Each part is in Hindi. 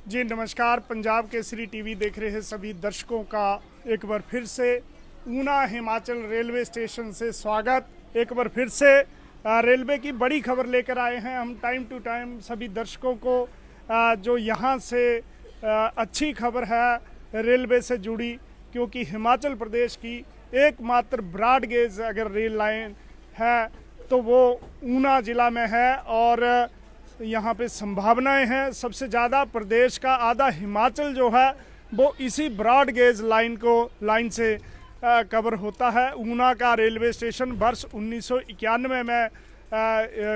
जी नमस्कार। पंजाब केसरी टीवी देख रहे सभी दर्शकों का एक बार फिर से ऊना हिमाचल रेलवे स्टेशन से स्वागत। एक बार फिर से रेलवे की बड़ी खबर लेकर आए हैं हम टाइम टू टाइम सभी दर्शकों को। जो यहाँ से अच्छी खबर है रेलवे से जुड़ी, क्योंकि हिमाचल प्रदेश की एकमात्र ब्रॉड गेज अगर रेल लाइन है तो वो ऊना ज़िला में है और यहाँ पे संभावनाएं हैं। सबसे ज़्यादा प्रदेश का आधा हिमाचल जो है वो इसी ब्रॉड गेज लाइन से कवर होता है। ऊना का रेलवे स्टेशन वर्ष 1991 में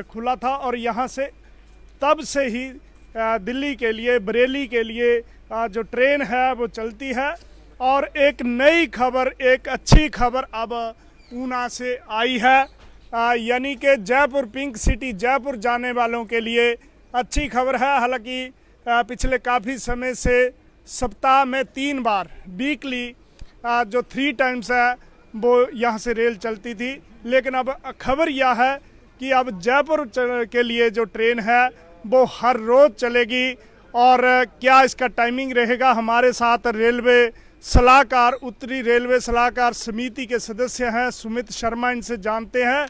खुला था और यहाँ से तब से ही दिल्ली के लिए, बरेली के लिए जो ट्रेन है वो चलती है। और एक नई खबर, एक अच्छी खबर अब ऊना से आई है, यानी कि जयपुर पिंक सिटी जयपुर जाने वालों के लिए अच्छी खबर है। हालांकि पिछले काफ़ी समय से सप्ताह में 3 बार वीकली जो 3 टाइम्स है वो यहाँ से रेल चलती थी, लेकिन अब खबर यह है कि अब जयपुर के लिए जो ट्रेन है वो हर रोज़ चलेगी। और क्या इसका टाइमिंग रहेगा, हमारे साथ रेलवे सलाहकार, उत्तरी रेलवे सलाहकार समिति के सदस्य हैं सुमित शर्मा, इनसे जानते हैं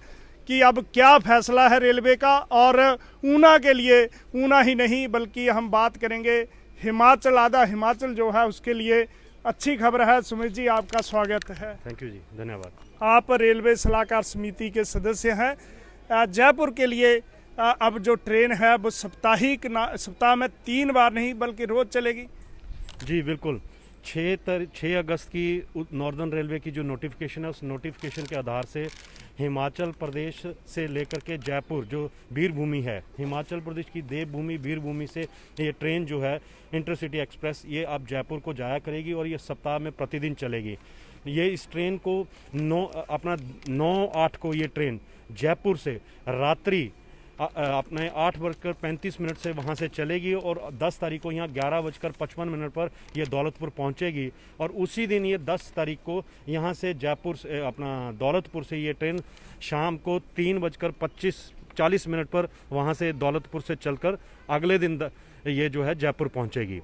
कि अब क्या फैसला है रेलवे का। और ऊना के लिए, ऊना ही नहीं बल्कि हम बात करेंगे हिमाचल, आधा हिमाचल जो है उसके लिए अच्छी खबर है। सुमित जी आपका स्वागत है। थैंक यू जी, धन्यवाद। आप रेलवे सलाहकार समिति के सदस्य हैं। जयपुर के लिए अब जो ट्रेन है वो सप्ताह में 3 बार नहीं बल्कि रोज़ चलेगी। जी बिल्कुल, 6 अगस्त की नॉर्दर्न रेलवे की जो नोटिफिकेशन है, उस नोटिफिकेशन के आधार से हिमाचल प्रदेश से लेकर के जयपुर जो वीरभूमि है, हिमाचल प्रदेश की देवभूमि वीरभूमि से ये ट्रेन जो है इंटरसिटी एक्सप्रेस, ये अब जयपुर को जाया करेगी और ये सप्ताह में प्रतिदिन चलेगी। ये इस ट्रेन को 9/8 को ये ट्रेन जयपुर से रात्रि अपने 8:35 से वहाँ से चलेगी और 10 तारीख को यहाँ 11:55 पर यह दौलतपुर पहुँचेगी। और उसी दिन ये 10 तारीख को यहाँ से जयपुर से अपना दौलतपुर से ये ट्रेन शाम को 3:40 पर वहाँ से दौलतपुर से चलकर अगले दिन ये जो है जयपुर पहुँचेगी।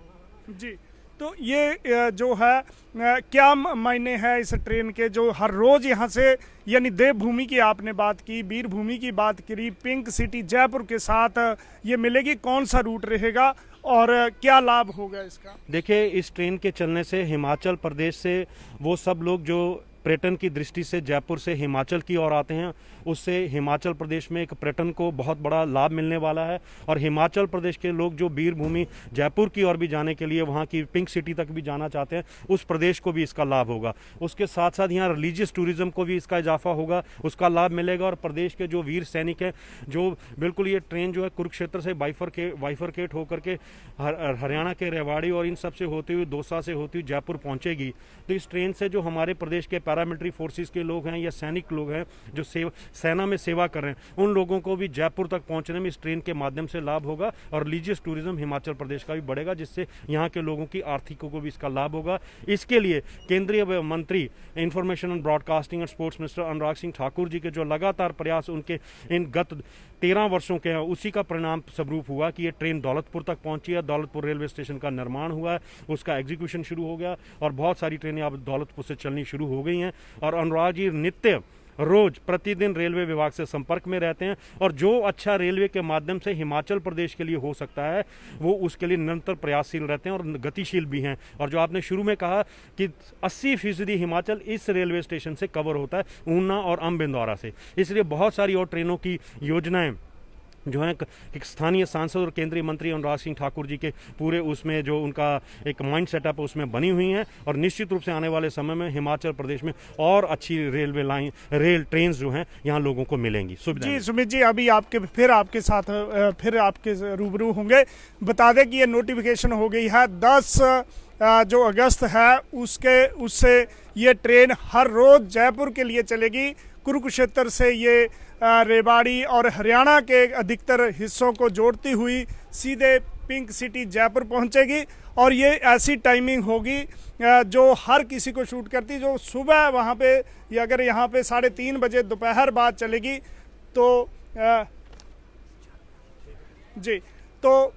जी, तो ये जो है क्या मायने हैं इस ट्रेन के, जो हर रोज़ यहाँ से, यानी देवभूमि की आपने बात की, वीरभूमि की बात करी, पिंक सिटी जयपुर के साथ ये मिलेगी, कौन सा रूट रहेगा और क्या लाभ होगा इसका? देखिए, इस ट्रेन के चलने से हिमाचल प्रदेश से वो सब लोग जो पर्यटन की दृष्टि से जयपुर से हिमाचल की ओर आते हैं, उससे हिमाचल प्रदेश में एक पर्यटन को बहुत बड़ा लाभ मिलने वाला है। और हिमाचल प्रदेश के लोग जो वीरभूमि जयपुर की ओर भी जाने के लिए, वहाँ की पिंक सिटी तक भी जाना चाहते हैं, उस प्रदेश को भी इसका लाभ होगा। उसके साथ साथ यहाँ रिलीजियस टूरिज्म को भी इसका इजाफा होगा, उसका लाभ मिलेगा। और प्रदेश के जो वीर सैनिक हैं, जो बिल्कुल ये ट्रेन जो है कुरुक्षेत्र से बाइफरकेट होकर के हरियाणा के रेवाड़ी और इन सब से होती हुई, दौसा से होती हुई जयपुर पहुँचेगी। तो इस ट्रेन से जो हमारे प्रदेश के पैरामिलिट्री फोर्सेस के लोग हैं या सैनिक लोग हैं जो सेना में सेवा कर रहे हैं, उन लोगों को भी जयपुर तक पहुंचने में इस ट्रेन के माध्यम से लाभ होगा। और रिलीजियस टूरिज्म हिमाचल प्रदेश का भी बढ़ेगा, जिससे यहाँ के लोगों की आर्थिकों को भी इसका लाभ होगा। इसके लिए केंद्रीय मंत्री information and broadcasting and sports minister Anurag Singh Thakur ji के जो लगातार प्रयास उनके इन गत 13 वर्षों के हैं, उसी का परिणाम स्वरूप हुआ कि ये ट्रेन दौलतपुर तक पहुंची है। दौलतपुर रेलवे स्टेशन का निर्माण हुआ है, उसका एग्जीक्यूशन शुरू हो गया और बहुत सारी ट्रेनें अब दौलतपुर से चलनी शुरू हो गई हैं। और अनुराग जी नित्य रोज प्रतिदिन रेलवे विभाग से संपर्क में रहते हैं और जो अच्छा रेलवे के माध्यम से हिमाचल प्रदेश के लिए हो सकता है, वो उसके लिए निरंतर प्रयासशील रहते हैं और गतिशील भी हैं। और जो आपने शुरू में कहा कि 80% हिमाचल इस रेलवे स्टेशन से कवर होता है, ऊना और अम्बिंदौरा से, इसलिए बहुत सारी और ट्रेनों की योजनाएं जो है एक स्थानीय सांसद और केंद्रीय मंत्री अनुराग सिंह ठाकुर जी के पूरे उसमें जो उनका एक माइंड सेटअप उसमें बनी हुई हैं। और निश्चित रूप से आने वाले समय में हिमाचल प्रदेश में और अच्छी रेल ट्रेन जो हैं यहाँ लोगों को मिलेंगी। जी सुमित जी, अभी आपके साथ आपके रूबरू होंगे। बता दें कि ये नोटिफिकेशन हो गई है 10 जो अगस्त है उससे ये ट्रेन हर रोज़ जयपुर के लिए चलेगी। कुरुक्षेत्र से ये रेवाड़ी और हरियाणा के अधिकतर हिस्सों को जोड़ती हुई सीधे पिंक सिटी जयपुर पहुंचेगी। और ये ऐसी टाइमिंग होगी जो हर किसी को शूट करती, जो सुबह वहाँ पे, या अगर यहाँ पे 3:30 बजे दोपहर बाद चलेगी तो जी, तो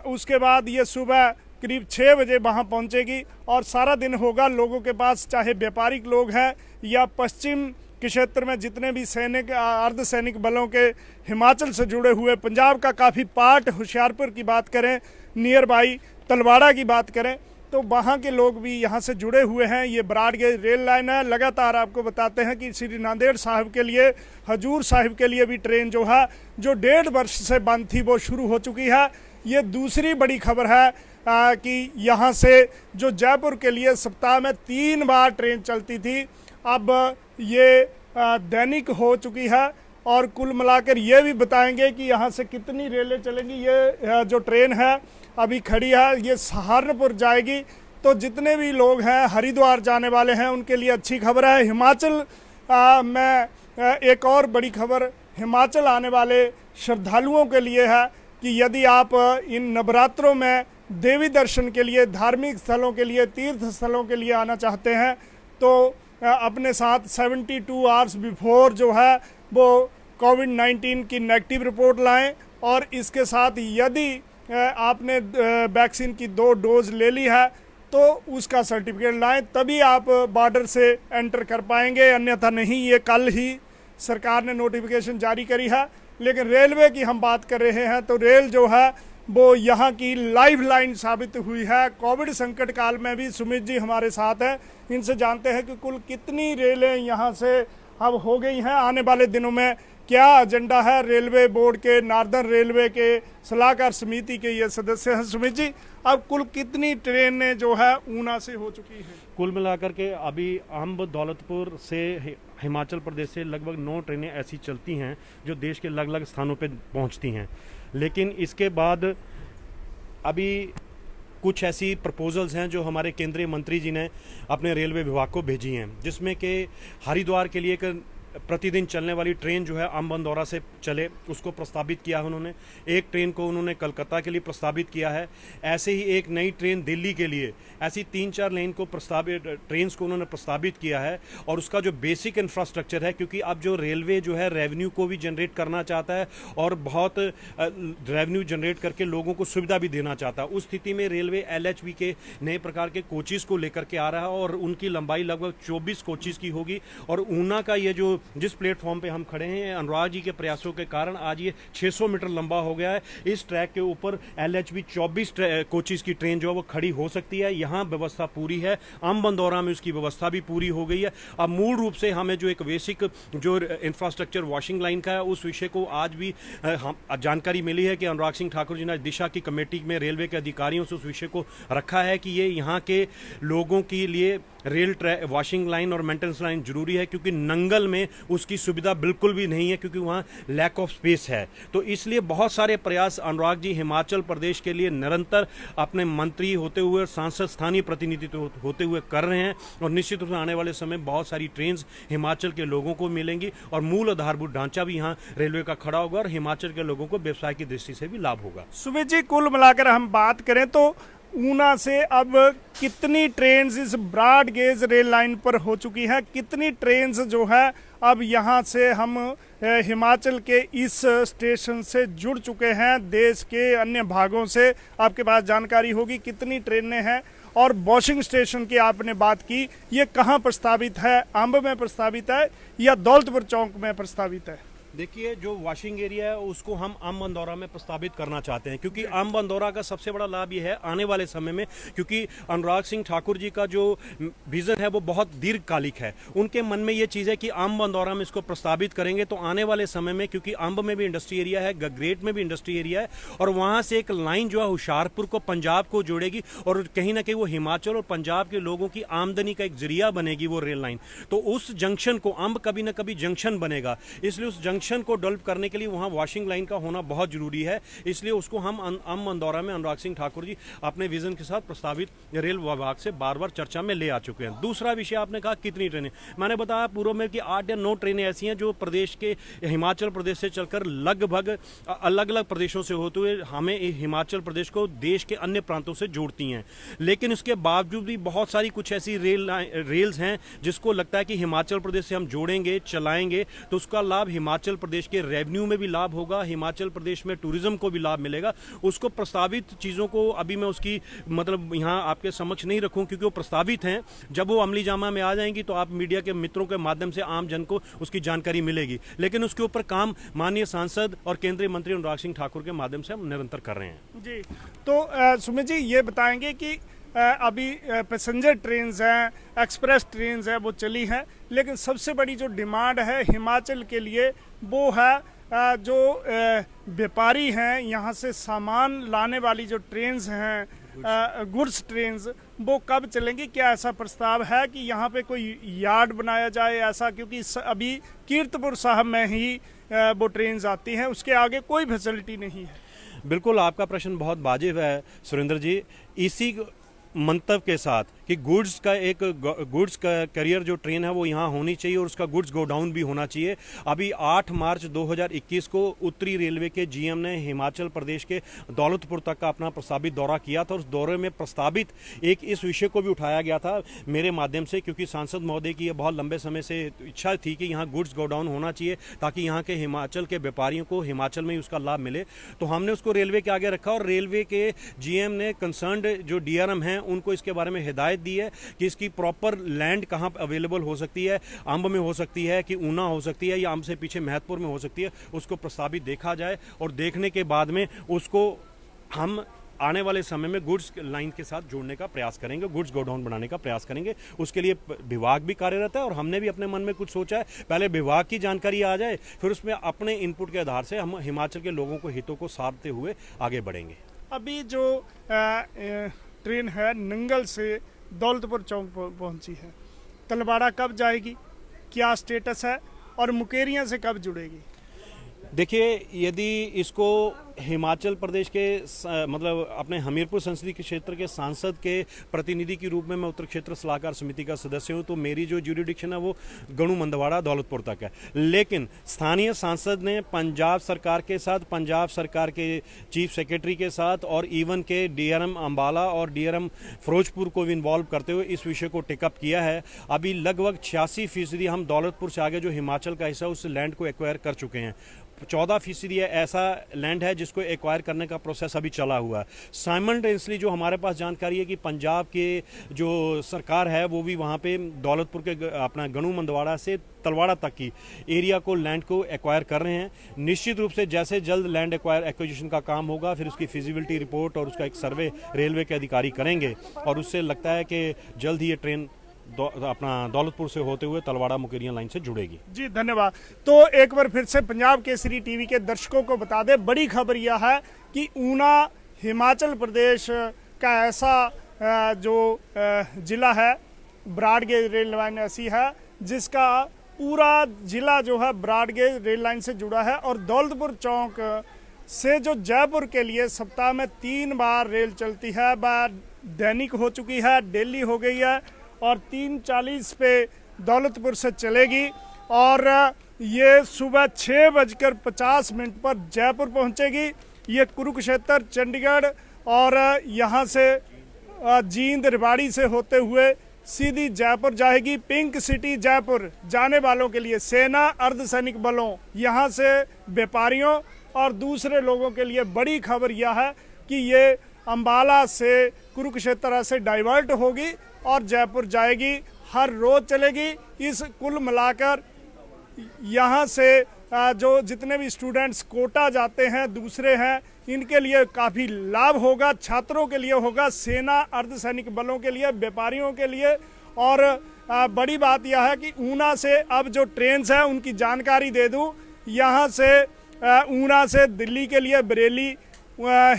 उसके बाद ये सुबह करीब 6 बजे वहां पहुंचेगी और सारा दिन होगा। लोगों के पास चाहे व्यापारिक लोग हैं या पश्चिम के क्षेत्र में जितने भी सैनिक अर्धसैनिक बलों के हिमाचल से जुड़े हुए, पंजाब का काफ़ी पार्ट होशियारपुर की बात करें, नियर बाई तलवाड़ा की बात करें, तो वहाँ के लोग भी यहाँ से जुड़े हुए हैं। ये ब्रॉड गेज रेल लाइन है। लगातार आपको बताते हैं कि श्री नांदेड़ साहिब के लिए, हजूर साहिब के लिए भी ट्रेन जो है, जो 1.5 वर्ष से बंद थी, वो शुरू हो चुकी है। ये दूसरी बड़ी खबर है कि यहाँ से जो जयपुर के लिए सप्ताह में 3 बार ट्रेन चलती थी, अब ये दैनिक हो चुकी है। और कुल मिलाकर ये भी बताएंगे कि यहाँ से कितनी रेलें चलेंगी। ये जो ट्रेन है अभी खड़ी है, ये सहारनपुर जाएगी। तो जितने भी लोग हैं हरिद्वार जाने वाले हैं उनके लिए अच्छी खबर है। हिमाचल में एक और बड़ी खबर हिमाचल आने वाले श्रद्धालुओं के लिए है कि यदि आप इन नवरात्रों में देवी दर्शन के लिए, धार्मिक स्थलों के लिए, तीर्थ स्थलों के लिए आना चाहते हैं तो अपने साथ 72 आवर्स बिफोर जो है वो कोविड-19 की नेगेटिव रिपोर्ट लाएं। और इसके साथ यदि आपने वैक्सीन की 2 डोज ले ली है तो उसका सर्टिफिकेट लाएं, तभी आप बॉर्डर से एंटर कर पाएंगे, अन्यथा नहीं। ये कल ही सरकार ने नोटिफिकेशन जारी करी है। लेकिन रेलवे की हम बात कर रहे हैं तो रेल जो है वो यहाँ की लाइफ लाइन साबित हुई है। कोविड संकट काल में भी सुमित जी हमारे साथ हैं, इनसे जानते हैं कि कुल कितनी रेलें यहाँ से अब हो गई हैं, आने वाले दिनों में क्या एजेंडा है। रेलवे बोर्ड के, नॉर्दर्न रेलवे के सलाहकार समिति के ये सदस्य हैं। सुमित जी, अब कुल कितनी ट्रेनें जो है ऊना से हो चुकी हैं? कुल मिलाकर के अभी अंब दौलतपुर से हिमाचल प्रदेश से लगभग 9 ट्रेनें ऐसी चलती हैं जो देश के अलग अलग स्थानों पे पहुंचती हैं। लेकिन इसके बाद अभी कुछ ऐसी प्रपोजल्स हैं जो हमारे केंद्रीय मंत्री जी ने अपने रेलवे विभाग को भेजी हैं, जिसमें कि हरिद्वार के लिए एक प्रतिदिन चलने वाली ट्रेन जो है अंब अंदौरा से चले, उसको प्रस्तावित किया है उन्होंने। एक ट्रेन को उन्होंने कलकत्ता के लिए प्रस्तावित किया है। ऐसे ही एक नई ट्रेन दिल्ली के लिए, ऐसी 3-4 लेन को ट्रेन्स को उन्होंने प्रस्तावित किया है। और उसका जो बेसिक इंफ्रास्ट्रक्चर है, क्योंकि अब जो रेलवे जो है रेवेन्यू को भी जनरेट करना चाहता है और बहुत रेवेन्यू जनरेट करके लोगों को सुविधा भी देना चाहता है, उस स्थिति में रेलवे LHB के नए प्रकार के कोचेस को लेकर के आ रहा है और उनकी लंबाई लगभग 24 कोचेस की होगी। और ऊना का ये जो जिस प्लेटफॉर्म पे हम खड़े हैं, अनुराग जी के प्रयासों के कारण आज ये 600 मीटर लंबा हो गया है। इस ट्रैक के ऊपर LHB 24 कोचेस की ट्रेन जो है वो खड़ी हो सकती है। यहाँ व्यवस्था पूरी है। अंब अंदौरा में उसकी व्यवस्था भी पूरी हो गई है। अब मूल रूप से हमें जो एक बेसिक जो इंफ्रास्ट्रक्चर वॉशिंग लाइन का है, उस विषय को आज भी जानकारी मिली है कि अनुराग सिंह ठाकुर जी ने दिशा की कमेटी में रेलवे के अधिकारियों से उस विषय को रखा है कि ये यहाँ के लोगों के लिए रेल वॉशिंग लाइन और मेंटेनेंस लाइन जरूरी है, क्योंकि नंगल में उसकी सुविधा बिल्कुल भी नहीं है, क्योंकि वहाँ लैक ऑफ स्पेस है। तो इसलिए बहुत सारे प्रयास अनुराग जी हिमाचल प्रदेश के लिए निरंतर अपने मंत्री होते हुए, सांसद, स्थानीय प्रतिनिधित्व होते हुए कर रहे हैं। और निश्चित रूप से आने वाले समय बहुत सारी ट्रेन हिमाचल के लोगों को मिलेंगी और मूल आधारभूत ढांचा भी यहाँ रेलवे का खड़ा होगा और हिमाचल के लोगों को व्यवसाय की दृष्टि से भी लाभ होगा। सुमित जी, कुल मिलाकर हम बात करें तो ऊना से अब कितनी ट्रेन्स इस ब्रॉड गेज रेल लाइन पर हो चुकी है, कितनी ट्रेन्स जो है अब यहाँ से हम हिमाचल के इस स्टेशन से जुड़ चुके हैं, देश के अन्य भागों से आपके पास जानकारी होगी कितनी ट्रेनें हैं। और वॉशिंग स्टेशन की आपने बात की, ये कहाँ प्रस्तावित है? अंब में प्रस्तावित है या दौलतपुर चौक में प्रस्तावित है? देखिए, जो वॉशिंग एरिया है उसको हम अंब अंदौरा में प्रस्तावित करना चाहते हैं, क्योंकि अंब अंदौरा का सबसे बड़ा लाभ ये है आने वाले समय में, क्योंकि अनुराग सिंह ठाकुर जी का जो विजन है वो बहुत दीर्घकालिक है। उनके मन में ये चीज़ है कि अंब अंदौरा में इसको प्रस्तावित करेंगे तो आने वाले समय में, क्योंकि अंब में भी इंडस्ट्री एरिया है, गगरेट में भी इंडस्ट्री एरिया है, और वहाँ से एक लाइन जो है होशियारपुर को, पंजाब को जोड़ेगी और कहीं ना कहीं वो हिमाचल और पंजाब के लोगों की आमदनी का एक जरिया बनेगी वो रेल लाइन। तो उस जंक्शन को, अंब कभी ना कभी जंक्शन बनेगा, इसलिए उस जंक्शन को डेवलप करने के लिए वहां वॉशिंग लाइन का होना बहुत जरूरी है। इसलिए उसको हम अंब अंदौरा में अनुराग सिंह ठाकुर जी अपने विजन के साथ प्रस्तावित रेल विभाग से बार बार चर्चा में ले आ चुके हैं। दूसरा विषय आपने कहा कितनी ट्रेनें, मैंने बताया पूर्व में कि 8 या 9 ट्रेनें ऐसी हैं जो प्रदेश के, हिमाचल प्रदेश से चलकर लगभग अलग अलग प्रदेशों से होते हुए हमें हिमाचल प्रदेश को देश के अन्य प्रांतों से जोड़ती हैं। लेकिन इसके बावजूद भी बहुत सारी कुछ ऐसी रेल्स हैं जिसको लगता है कि हिमाचल प्रदेश से हम जोड़ेंगे, चलाएंगे तो उसका लाभ हिमाचल हिमाचल प्रदेश के रेवेन्यू में भी लाभ होगा, हिमाचल प्रदेश में टूरिज्म को भी लाभ मिलेगा। उसको प्रस्तावित चीज़ों को अभी मैं उसकी मतलब यहाँ आपके समक्ष नहीं रखूँ क्योंकि वो प्रस्तावित हैं। जब वो अमली जामा में आ जाएंगी तो आप मीडिया के मित्रों के माध्यम से आम जन को उसकी जानकारी मिलेगी, लेकिन उसके ऊपर काम माननीय सांसद और केंद्रीय मंत्री अनुराग सिंह ठाकुर के माध्यम से हम निरंतर कर रहे हैं। जी, तो सुमित जी ये बताएंगे कि अभी पैसेंजर ट्रेन्स हैं, एक्सप्रेस ट्रेन्स हैं, वो चली हैं, लेकिन सबसे बड़ी जो डिमांड है हिमाचल के लिए वो है जो व्यापारी हैं, यहाँ से सामान लाने वाली जो ट्रेन्स हैं, गुड्स ट्रेन्स, वो कब चलेंगी? क्या ऐसा प्रस्ताव है कि यहाँ पे कोई यार्ड बनाया जाए ऐसा? क्योंकि अभी कीर्तपुर साहब में ही वो ट्रेन्स आती हैं, उसके आगे कोई फैसिलिटी नहीं है। बिल्कुल, आपका प्रश्न बहुत वाजिब है सुरेंद्र जी। इसी मंतव्य के साथ कि गुड्स का करियर जो ट्रेन है वो यहाँ होनी चाहिए और उसका गुड्स गोडाउन भी होना चाहिए। अभी 8 मार्च 2021 को उत्तरी रेलवे के जीएम ने हिमाचल प्रदेश के दौलतपुर तक का अपना प्रस्तावित दौरा किया था। उस दौरे में प्रस्तावित एक इस विषय को भी उठाया गया था मेरे माध्यम से, क्योंकि सांसद महोदय की यह बहुत लंबे समय से इच्छा थी कि यहाँ गुड्स गोडाउन होना चाहिए ताकि यहाँ के हिमाचल के व्यापारियों को हिमाचल में ही उसका लाभ मिले। तो हमने उसको रेलवे के आगे रखा और रेलवे के जीएम ने कंसर्न्ड जो डीआरएम हैं उनको इसके बारे में हिदायत दी है कि इसकी प्रॉपर लैंड कहां अवेलेबल हो सकती है, अंब में हो सकती है कि ऊना हो सकती है या अंब से पीछे महतपुर में हो सकती है, उसको प्रस्तावित देखा जाए और देखने के बाद में उसको हम आने वाले समय में गुड्स लाइन के साथ जोड़ने का प्रयास करेंगे, गुड्स गोडाउन बनाने का प्रयास करेंगे। उसके लिए विभाग भी कार्यरत है और हमने भी अपने मन में कुछ सोचा है। पहले विभाग की जानकारी आ जाए, फिर उसमें अपने इनपुट के आधार से हम हिमाचल के लोगों को हितों को साधते हुए आगे बढ़ेंगे। अभी जो ट्रेन है नंगल से दौलतपुर चौक पहुंची है, तलवाड़ा कब जाएगी, क्या स्टेटस है, और मुकेरियां से कब जुड़ेगी? देखिए, यदि इसको हिमाचल प्रदेश के मतलब अपने हमीरपुर संसदीय क्षेत्र के सांसद के प्रतिनिधि के रूप में मैं उत्तर क्षेत्र सलाहकार समिति का सदस्य हूं, तो मेरी जो ज्यूरिडिक्शन है वो गणु मंदवाड़ा दौलतपुर तक है। लेकिन स्थानीय सांसद ने पंजाब सरकार के साथ, पंजाब सरकार के चीफ सेक्रेटरी के साथ और इवन के डीआरएम अंबाला और डीआरएम फिरोजपुर को भी इन्वॉल्व करते हुए इस विषय को टेकअप किया है। अभी लगभग 86% हम दौलतपुर से आगे जो हिमाचल का हिस्सा उस लैंड को एक्वायर कर चुके हैं। 14% ऐसा लैंड है जिसको एक्वायर करने का प्रोसेस अभी चला हुआ है। साइमल्टेनियसली जो हमारे पास जानकारी है कि पंजाब के जो सरकार है वो भी वहाँ पे दौलतपुर के अपना गणु मंदवाड़ा से तलवाड़ा तक की एरिया को लैंड को एक्वायर कर रहे हैं। निश्चित रूप से जैसे जल्द लैंड एक्विजिशन का काम होगा फिर उसकी फिजिबिलिटी रिपोर्ट और उसका एक सर्वे रेलवे के अधिकारी करेंगे और उससे लगता है कि जल्द ही ये ट्रेन अपना दौलतपुर से होते हुए तलवाड़ा मुकेरियां लाइन से जुड़ेगी। जी धन्यवाद। तो एक बार फिर से पंजाब केसरी टीवी के दर्शकों को बता दें, बड़ी खबर यह है कि ऊना हिमाचल प्रदेश का ऐसा जो जिला है, ब्रॉडगेज रेल लाइन ऐसी है जिसका पूरा जिला जो है ब्रॉडगेज रेल लाइन से जुड़ा है और दौलतपुर चौक से जो जयपुर के लिए सप्ताह में 3 बार रेल चलती है, दैनिक हो चुकी है, डेली हो गई है और 3:40 पे दौलतपुर से चलेगी और ये सुबह 6:50 पर जयपुर पहुंचेगी। ये कुरुक्षेत्र, चंडीगढ़ और यहाँ से जींद, रेवाड़ी से होते हुए सीधी जयपुर जाएगी। पिंक सिटी जयपुर जाने वालों के लिए सेना, अर्धसैनिक बलों, यहाँ से व्यापारियों और दूसरे लोगों के लिए बड़ी खबर यह है कि ये अंबाला से कुरुक्षेत्र से डाइवर्ट होगी और जयपुर जाएगी, हर रोज चलेगी। इस कुल मिलाकर यहाँ से जो जितने भी स्टूडेंट्स कोटा जाते हैं, दूसरे हैं, इनके लिए काफ़ी लाभ होगा, छात्रों के लिए होगा, सेना, अर्धसैनिक बलों के लिए, व्यापारियों के लिए। और बड़ी बात यह है कि ऊना से अब जो ट्रेन्स हैं उनकी जानकारी दे दूँ। यहाँ से ऊना से दिल्ली के लिए बरेली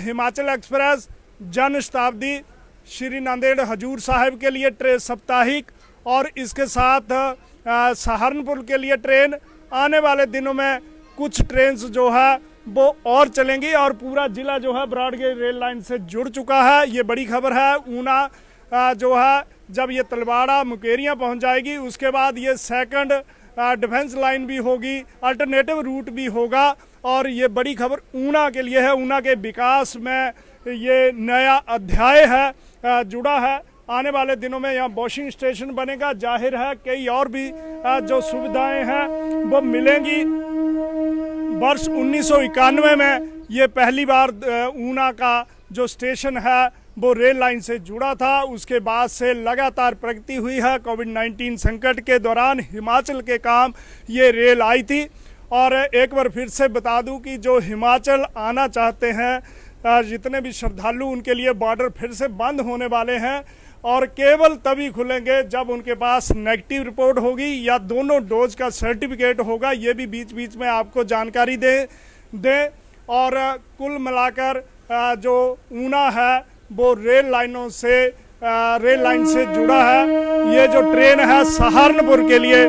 हिमाचल एक्सप्रेस, जन शताब्दी, श्री नांदेड़ हजूर साहिब के लिए ट्रेन साप्ताहिक और इसके साथ सहारनपुर के लिए ट्रेन। आने वाले दिनों में कुछ ट्रेन्स जो है वो और चलेंगी और पूरा जिला जो है ब्रॉडगेज रेल लाइन से जुड़ चुका है। ये बड़ी खबर है। ऊना जो है जब ये तलवाड़ा मुकेरियां पहुंच जाएगी उसके बाद ये सेकंड डिफेंस लाइन भी होगी, अल्टरनेटिव रूट भी होगा और ये बड़ी खबर ऊना के लिए है। ऊना के विकास में ये नया अध्याय है, जुड़ा है। आने वाले दिनों में यहाँ वॉशिंग स्टेशन बनेगा, जाहिर है कई और भी जो सुविधाएं हैं वो मिलेंगी। वर्ष 1991 में ये पहली बार ऊना का जो स्टेशन है वो रेल लाइन से जुड़ा था। उसके बाद से लगातार प्रगति हुई है। कोविड-19 संकट के दौरान हिमाचल के काम ये रेल आई थी। और एक बार फिर से बता दूं कि जो हिमाचल आना चाहते हैं जितने भी श्रद्धालु, उनके लिए बॉर्डर फिर से बंद होने वाले हैं और केवल तभी खुलेंगे जब उनके पास नेगेटिव रिपोर्ट होगी या दोनों डोज का सर्टिफिकेट होगा। ये भी बीच बीच में आपको जानकारी दें। और कुल मिलाकर जो ऊना है वो रेल लाइन से जुड़ा है। ये जो ट्रेन है सहारनपुर के लिए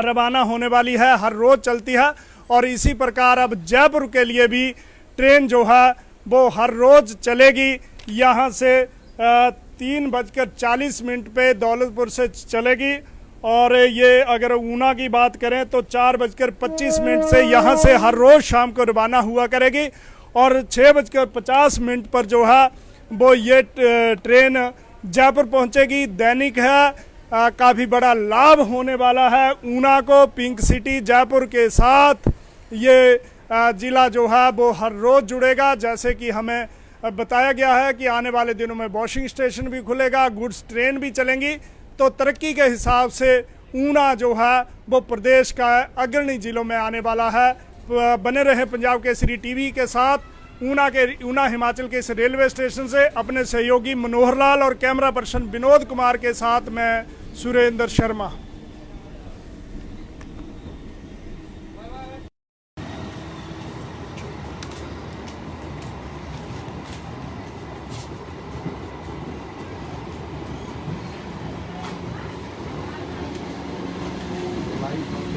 रवाना होने वाली है, हर रोज चलती है। और इसी प्रकार अब जयपुर के लिए भी ट्रेन जो है वो हर रोज चलेगी। यहाँ से 3:40 पे दौलतपुर से चलेगी। और ये अगर ऊना की बात करें तो 4:25 से यहाँ से हर रोज शाम को रवाना हुआ करेगी। और 6:50 पर जो है वो ये ट्रेन जयपुर पहुँचेगी। दैनिक है, काफ़ी बड़ा लाभ होने वाला है ऊना को। पिंक सिटी जयपुर के साथ ये ज़िला जो है वो हर रोज़ जुड़ेगा। जैसे कि हमें बताया गया है कि आने वाले दिनों में वॉशिंग स्टेशन भी खुलेगा, गुड्स ट्रेन भी चलेंगी। तो तरक्की के हिसाब से ऊना जो है वो प्रदेश का अग्रणी जिलों में आने वाला है। बने रहे पंजाब केसरी टीवी के साथ। ऊना हिमाचल के इस रेलवे स्टेशन से अपने सहयोगी मनोहर लाल और कैमरा पर्सन विनोद कुमार के साथ मैं सुरेंद्र शर्मा। लाइव